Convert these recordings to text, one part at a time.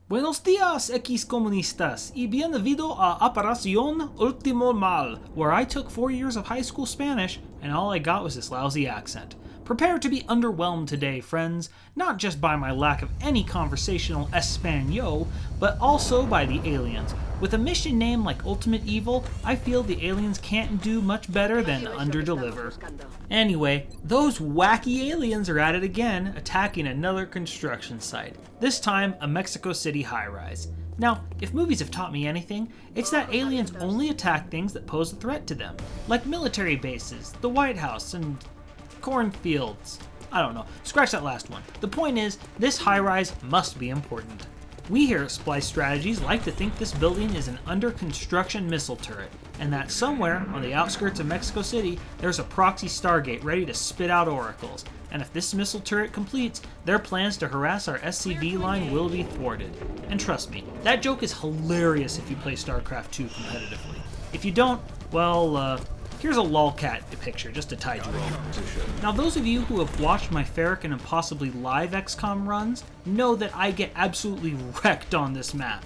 Buenos días, XCOMistas, y bienvenido a Operación Último Mal, where I took 4 years of high school Spanish, and all I got was this lousy accent. Prepare to be underwhelmed today, friends, not just by my lack of any conversational Espanol, but also by the aliens. With a mission name like Ultimate Evil, I feel the aliens can't do much better than underdeliver. Anyway, those wacky aliens are at it again, attacking another construction site. This time, a Mexico City high-rise. Now, if movies have taught me anything, it's that aliens only attack things that pose a threat to them, like military bases, the White House, and cornfields. I don't know. Scratch that last one. The point is, this high-rise must be important. We here at Spliced Strategies like to think this building is an under-construction missile turret, and that somewhere on the outskirts of Mexico City, there's a proxy Stargate ready to spit out oracles. And if this missile turret completes, their plans to harass our SCV line will be thwarted. And trust me, that joke is hilarious if you play StarCraft 2 competitively. If you don't, well, here's a lolcat picture just to tide you over. Now those of you who have watched my Ferric and Impossibly live XCOM runs know that I get absolutely wrecked on this map.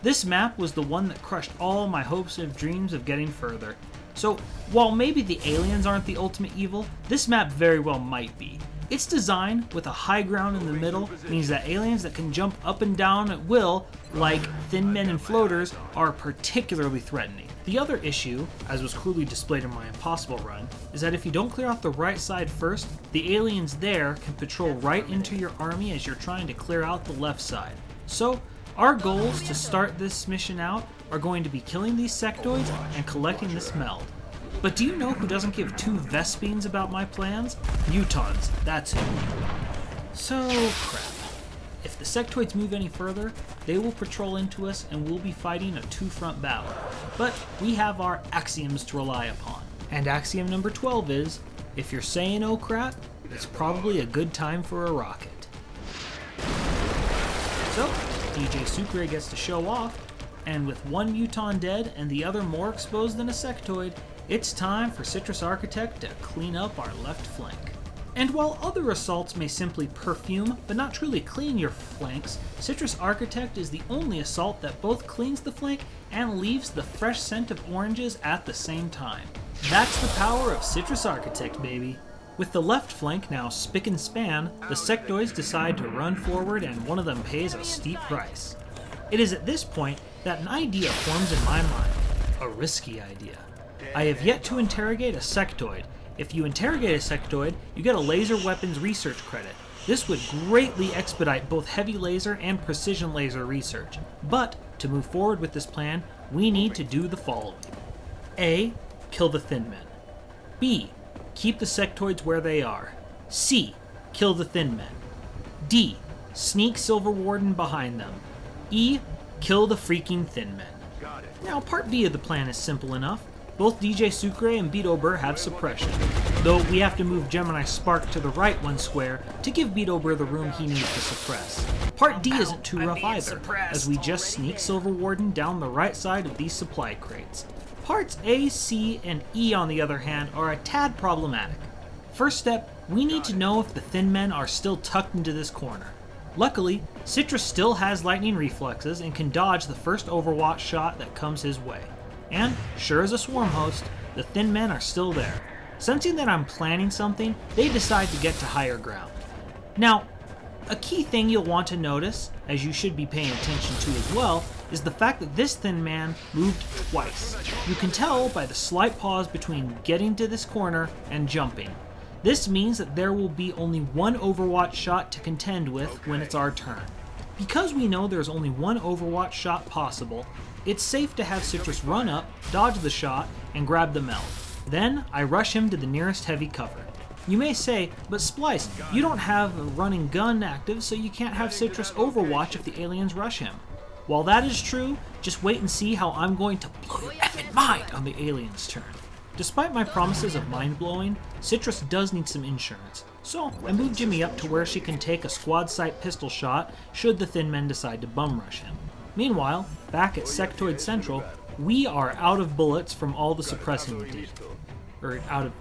This map was the one that crushed all my hopes and dreams of getting further. So while maybe the aliens aren't the ultimate evil, this map very well might be. Its design, with a high ground in the middle, means that aliens that can jump up and down at will, like thin men and floaters, are particularly threatening. The other issue, as was cruelly displayed in my Impossible run, is that if you don't clear out the right side first, the aliens there can patrol right into your army as you're trying to clear out the left side. So, our goals to start this mission out are going to be killing these sectoids and collecting this meld. But do you know who doesn't give two Vespines about my plans? Mutons, that's who. So, crap. If the sectoids move any further, they will patrol into us and we'll be fighting a two-front battle. But we have our axioms to rely upon. And axiom number 12 is, if you're saying oh crap, it's probably a good time for a rocket. So, DJ Sucre gets to show off, and with one Muton dead and the other more exposed than a sectoid, it's time for Citrus Architect to clean up our left flank. And while other assaults may simply perfume, but not truly clean your flanks, Citrus Architect is the only assault that both cleans the flank and leaves the fresh scent of oranges at the same time. That's the power of Citrus Architect, baby. With the left flank now spick and span, the sectoids decide to run forward and one of them pays a steep price. It is at this point that an idea forms in my mind. A risky idea. I have yet to interrogate a sectoid. If you interrogate a sectoid, you get a laser weapons research credit. This would greatly expedite both heavy laser and precision laser research. But, to move forward with this plan, we need to do the following. A. Kill the thin men. B. Keep the sectoids where they are. C. Kill the thin men. D. Sneak Silver Warden behind them. E. Kill the freaking thin men. Now, part B of the plan is simple enough. Both DJ Sucre and Beto Burr have suppression, though we have to move Gemini Spark to the right one square to give Beto Burr the room he needs to suppress. Part D isn't too rough either, as we just sneak Silver Warden down the right side of these supply crates. Parts A, C, and E on the other hand are a tad problematic. First step, we need to know if the thin men are still tucked into this corner. Luckily, Citrus still has lightning reflexes and can dodge the first Overwatch shot that comes his way. And, sure as a swarm host, the thin men are still there. Sensing that I'm planning something, they decide to get to higher ground. Now, a key thing you'll want to notice, as you should be paying attention to as well, is the fact that this thin man moved twice. You can tell by the slight pause between getting to this corner and jumping. This means that there will be only one Overwatch shot to contend with when it's our turn. Because we know there's only one Overwatch shot possible, it's safe to have Citrus run up, dodge the shot, and grab the meld. Then, I rush him to the nearest heavy cover. You may say, but Spliced, you don't have a running gun active, so you can't have Citrus Overwatch if the aliens rush him. While that is true, just wait and see how I'm going to blow your effing mind on the aliens' turn. Despite my promises of mind-blowing, Citrus does need some insurance, so I moved Jimmy up to where she can take a squad sight pistol shot should the thin men decide to bum rush him. Meanwhile, back at Sectoid Central, we are out of bullets from all the suppressing we did. Or out of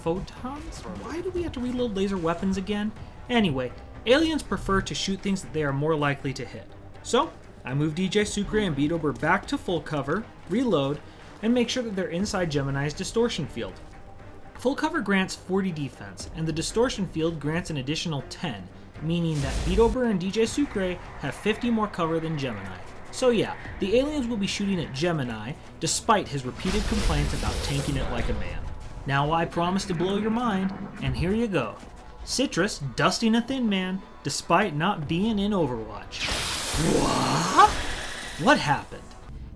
photons? Why do we have to reload laser weapons again? Anyway, aliens prefer to shoot things that they are more likely to hit. So, I move DJ Sucre and Beetober back to full cover, reload, and make sure that they're inside Gemini's distortion field. Full cover grants 40 defense, and the distortion field grants an additional 10, meaning that Beetober and DJ Sucre have 50 more cover than Gemini. So yeah, the aliens will be shooting at Gemini, despite his repeated complaints about tanking it like a man. Now I promise to blow your mind, and here you go. Citrus dusting a Thin Man, despite not being in Overwatch. What? What happened?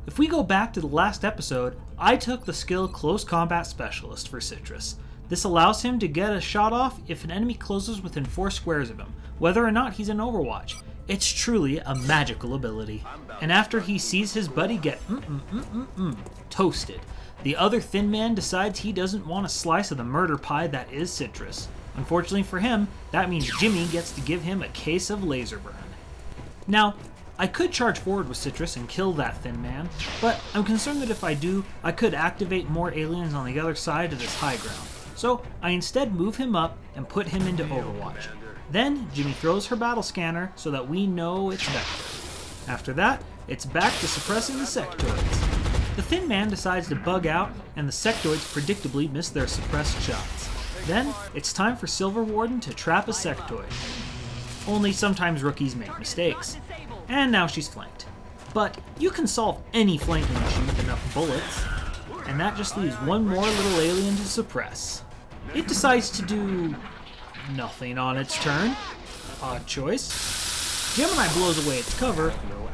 If we go back to the last episode, I took the skill Close Combat Specialist for Citrus. This allows him to get a shot off if an enemy closes within 4 squares of him, whether or not he's in Overwatch. It's truly a magical ability. And after he sees his buddy get toasted, the other Thin Man decides he doesn't want a slice of the murder pie that is Citrus. Unfortunately for him, that means Jimmy gets to give him a case of laser burn. Now, I could charge forward with Citrus and kill that Thin Man, but I'm concerned that if I do, I could activate more aliens on the other side of this high ground. So I instead move him up and put him into Overwatch. Then Jimmy throws her battle scanner so that we know it's Vector. After that, it's back to suppressing the sectoids. The Thin Man decides to bug out, and the sectoids predictably miss their suppressed shots. Then, it's time for Silver Warden to trap a sectoid. Only sometimes rookies make mistakes. And now she's flanked. But you can solve any flanking issue with enough bullets, and that just leaves one more little alien to suppress. It decides to do nothing on its turn. Odd choice. Gemini blows away its cover,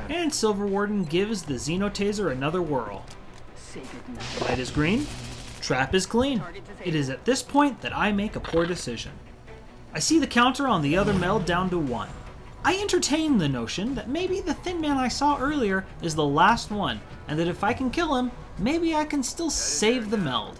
and Silver Warden gives the Xenotaser another whirl. Light is green, trap is clean. It is at this point that I make a poor decision. I see the counter on the other meld down to 1. I entertain the notion that maybe the Thin Man I saw earlier is the last one, and that if I can kill him, maybe I can still save the meld.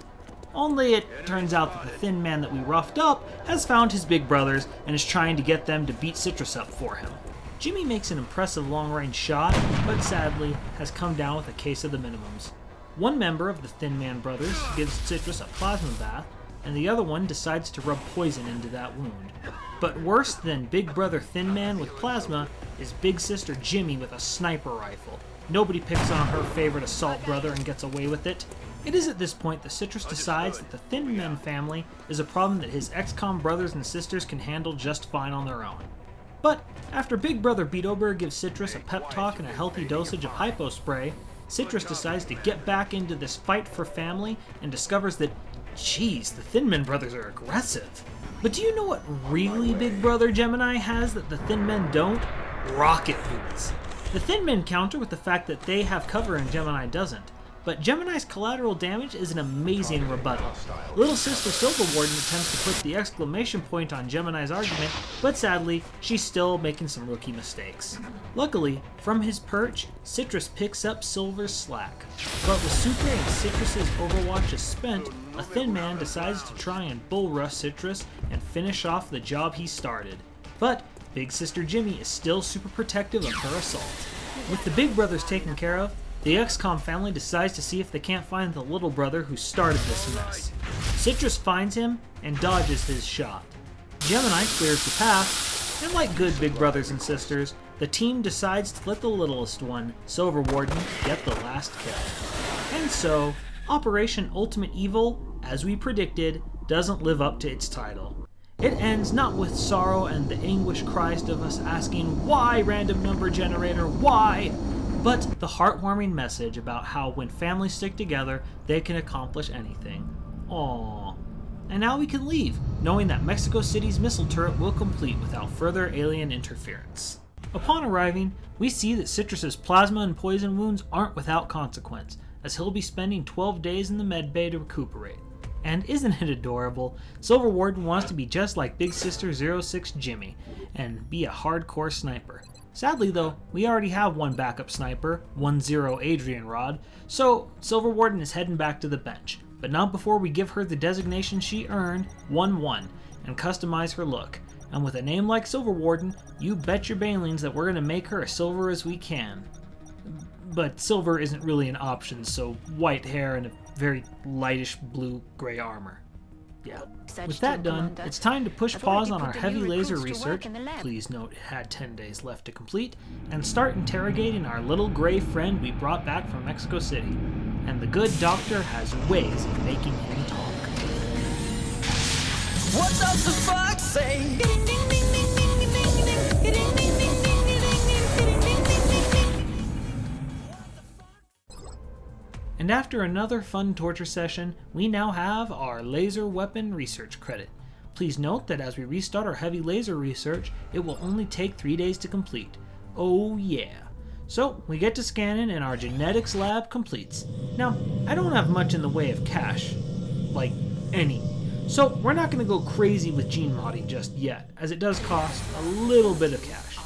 Only it turns out that the Thin Man that we roughed up has found his big brothers and is trying to get them to beat Citrus up for him. Jimmy makes an impressive long-range shot, but sadly has come down with a case of the minimums. One member of the Thin Man brothers gives Citrus a plasma bath, and the other one decides to rub poison into that wound. But worse than Big Brother Thin Man with plasma is Big Sister Jimmy with a sniper rifle. Nobody picks on her favorite assault brother and gets away with it. It is at this point that Citrus decides that the Thin Man family is a problem that his XCOM brothers and sisters can handle just fine on their own. But after Big Brother Beetober gives Citrus a pep talk and a healthy dosage of hypo spray, Citrus decides to get back into this fight for family and discovers that, geez, the Thin Men brothers are aggressive. But do you know what really Big Brother Gemini has that the Thin Men don't? Rocket boots. The Thin Men counter with the fact that they have cover and Gemini doesn't. But Gemini's collateral damage is an amazing rebuttal. Little Sister Silver Warden attempts to put the exclamation point on Gemini's argument, but sadly, she's still making some rookie mistakes. Luckily, from his perch, Citrus picks up Silver's slack. But with Sucre and Citrus's Overwatch is spent, a Thin Man decides to try and bull rush Citrus and finish off the job he started. But Big Sister Jimmy is still super protective of her assault. With the big brothers taken care of, the XCOM family decides to see if they can't find the little brother who started this mess. Citrus finds him and dodges his shot. Gemini clears the path, and like good big brothers and sisters, the team decides to let the littlest one, Silver Warden, get the last kill. And so, Operation Ultimate Evil, as we predicted, doesn't live up to its title. It ends not with sorrow and the anguish cries of us asking, "Why, random number generator, why?" but the heartwarming message about how when families stick together, they can accomplish anything. Aww. And now we can leave, knowing that Mexico City's missile turret will complete without further alien interference. Upon arriving, we see that Citrus's plasma and poison wounds aren't without consequence, as he'll be spending 12 days in the med bay to recuperate. And isn't it adorable? Silver Warden wants to be just like Big Sister 06 Jimmy, and be a hardcore sniper. Sadly though, we already have one backup sniper, 10 Adrian Rod, so Silver Warden is heading back to the bench, but not before we give her the designation she earned, 1-1, and customize her look. And with a name like Silver Warden, you bet your banelings that we're going to make her as silver as we can. But silver isn't really an option, so white hair and a very lightish blue-gray armor. Yeah. With that done, it's time to push pause on our heavy laser research, please note it had 10 days left to complete, and start interrogating our little gray friend we brought back from Mexico City. And the good doctor has ways of making him talk. What does the fox say? And after another fun torture session, we now have our laser weapon research credit. Please note that as we restart our heavy laser research, it will only take 3 days to complete. Oh yeah. So, we get to scanning and our genetics lab completes. Now, I don't have much in the way of cash. Like, any. So, we're not going to go crazy with gene modding just yet, as it does cost a little bit of cash.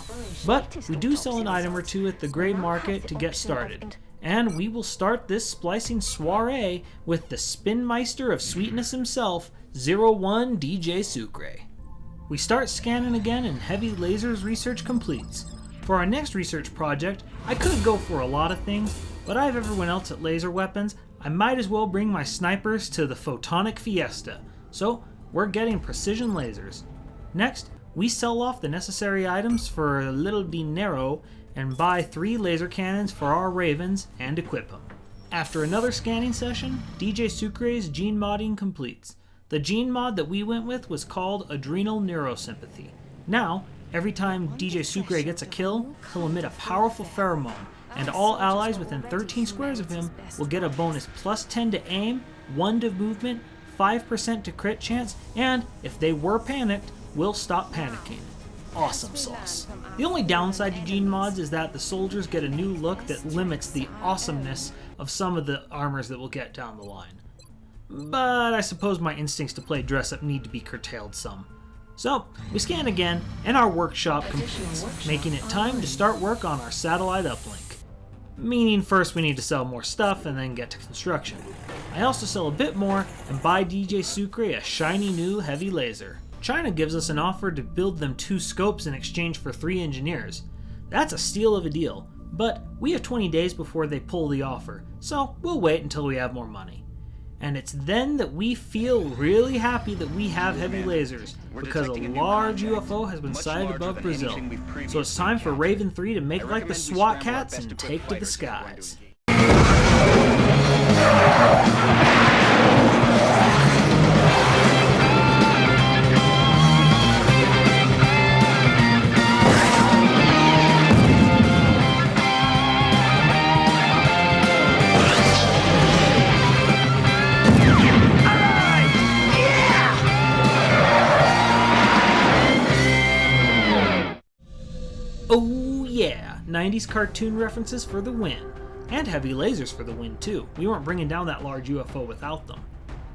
But, we do sell an item or two at the gray market to get started. And we will start this splicing soiree with the Spinmeister of Sweetness himself, 01 DJ Sucre. We start scanning again and heavy lasers research completes. For our next research project, I could go for a lot of things, but I have everyone else at laser weapons. I might as well bring my snipers to the photonic fiesta. So, we're getting precision lasers. Next, we sell off the necessary items for a little dinero and buy 3 laser cannons for our ravens and equip them. After another scanning session, DJ Sucre's gene modding completes. The gene mod that we went with was called Adrenal Neurosympathy. Now, every time DJ Sucre gets a kill, he'll emit a powerful pheromone, and all allies within 13 squares of him will get a bonus plus 10 to aim, 1 to movement, 5% to crit chance, and if they were panicked, will stop panicking. Awesome sauce. The only downside to gene mods is that the soldiers get a new look that limits the awesomeness of some of the armors that we'll get down the line. But I suppose my instincts to play dress up need to be curtailed some. So, we scan again, and our workshop completes, making it time to start work on our satellite uplink. Meaning first we need to sell more stuff and then get to construction. I also sell a bit more and buy DJ Sucre a shiny new heavy laser. China gives us an offer to build them 2 scopes in exchange for 3 engineers. That's a steal of a deal, but we have 20 days before they pull the offer, so we'll wait until we have more money. And it's then that we feel really happy that we have heavy lasers, because a large UFO has been sighted above Brazil. So it's time for Raven 3 to make like the SWAT cats and take to the skies. Oh yeah, 90s cartoon references for the win. And heavy lasers for the win too. We weren't bringing down that large UFO without them.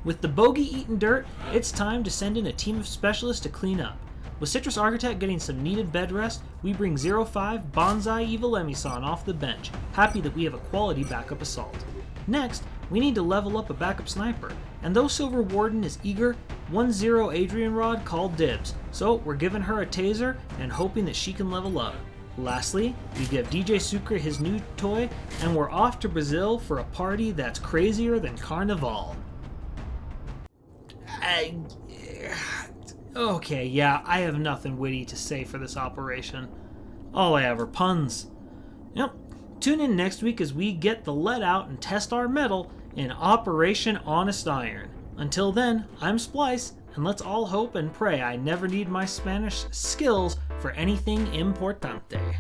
With the bogey-eaten dirt, it's time to send in a team of specialists to clean up. With Citrus Architect getting some needed bed rest, we bring 05 Bonsai Evil Emisan off the bench, happy that we have a quality backup assault. Next, we need to level up a backup sniper, and though Silver Warden is eager, 10 Adrian Rod called dibs, so we're giving her a taser and hoping that she can level up. Lastly, we give DJ Sucre his new toy, and we're off to Brazil for a party that's crazier than Carnival. Okay, yeah, I have nothing witty to say for this operation. All I have are puns. Yep, tune in next week as we get the lead out and test our metal in Operation Honest Iron. Until then, I'm Spliced, and let's all hope and pray I never need my Spanish skills for anything importante.